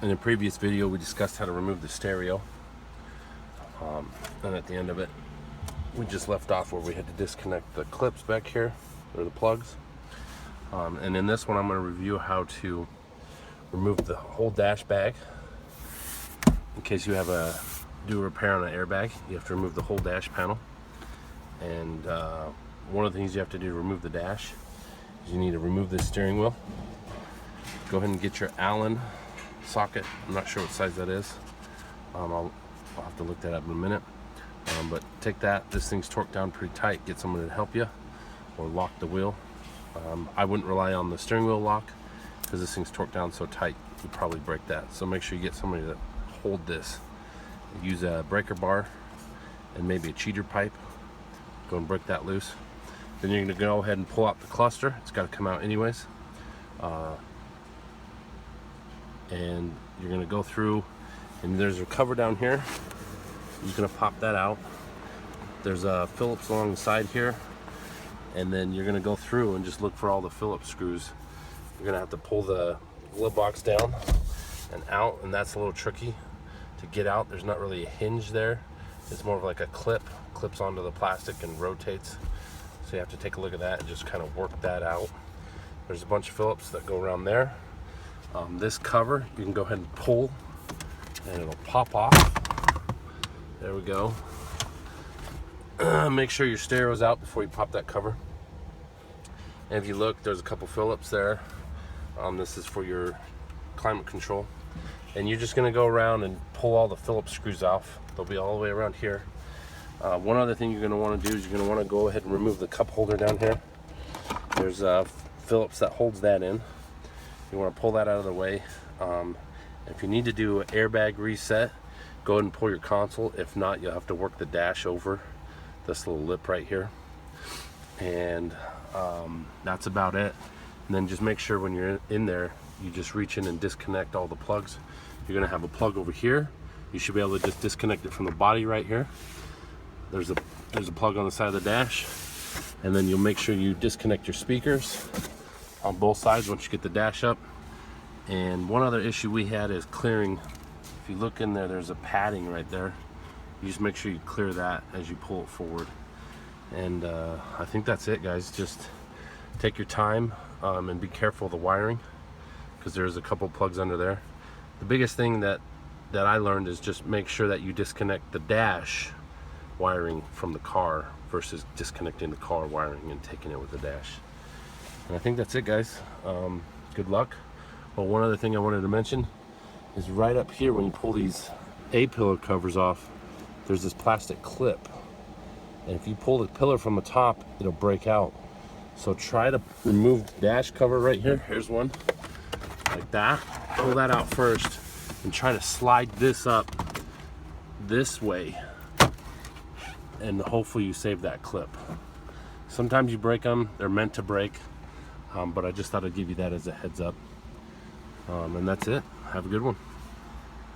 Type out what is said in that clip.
In a previous video, we discussed how to remove the stereo. And at the end of it, we just left off where we had to disconnect the clips back here, or the plugs. And in this one, I'm going to review how to remove the whole dash bag. In case you have do a repair on an airbag, you have to remove the whole dash panel. And one of the things you have to do to remove the dash is you need to remove the steering wheel. Go ahead and get your Allen socket. I'm not sure what size that is. I'll have to look that up in a minute. But take that. This thing's torqued down pretty tight. Get someone to help you, or lock the wheel. I wouldn't rely on the steering wheel lock because this thing's torqued down so tight you'd probably break that. So make sure you get somebody to hold this. Use a breaker bar and maybe a cheater pipe. Go and break that loose. Then you're going to go ahead and pull out the cluster. It's got to come out anyways. And you're going to go through, and there's a cover down here. You're going to pop that out. There's a Phillips along the side here, and then you're going to go through and just look for all the Phillips screws. You're going to have to pull the glove box down and out, and that's a little tricky to get out. There's not really a hinge there. It's more of like a clips onto the plastic and rotates. So you have to take a look at that and just kind of work that out. There's a bunch of Phillips that go around there. This cover, you can go ahead and pull and it'll pop off. There we go. Make sure your stereo's out before you pop that cover. And if you look, there's a couple Phillips there. This is for your climate control. And you're just gonna go around and pull all the Phillips screws off. They'll be all the way around here. One other thing you're gonna wanna do is you're gonna wanna go ahead and remove the cup holder down here. There's Phillips that holds that in. You want to pull that out of the way. If you need to do an airbag reset, go ahead and pull your console. If not, you'll have to work the dash over this little lip right here. And that's about it. And then just make sure when you're in there, you just reach in and disconnect all the plugs. You're going to have a plug over here. You should be able to just disconnect it from the body right here. There's a plug on the side of the dash. And then you'll make sure you disconnect your speakers on both sides once you get the dash up. And one other issue we had is clearing. If you look in there, there's a padding right there. You just make sure you clear that as you pull it forward. And I think that's it, guys. Just take your time and be careful of the wiring, because there's a couple plugs under there. The biggest thing that I learned is just make sure that you disconnect the dash wiring from the car versus disconnecting the car wiring and taking it with the dash. And I think that's it, guys. Good luck. Well, one other thing I wanted to mention is right up here, when you pull these A-pillar covers off, there's this plastic clip. And if you pull the pillar from the top, it'll break out. So try to remove the dash cover right here. Here's one. Like that. Pull that out first and try to slide this up this way. And hopefully you save that clip. Sometimes you break them. They're meant to break. But I just thought I'd give you that as a heads up. And that's it. Have a good one.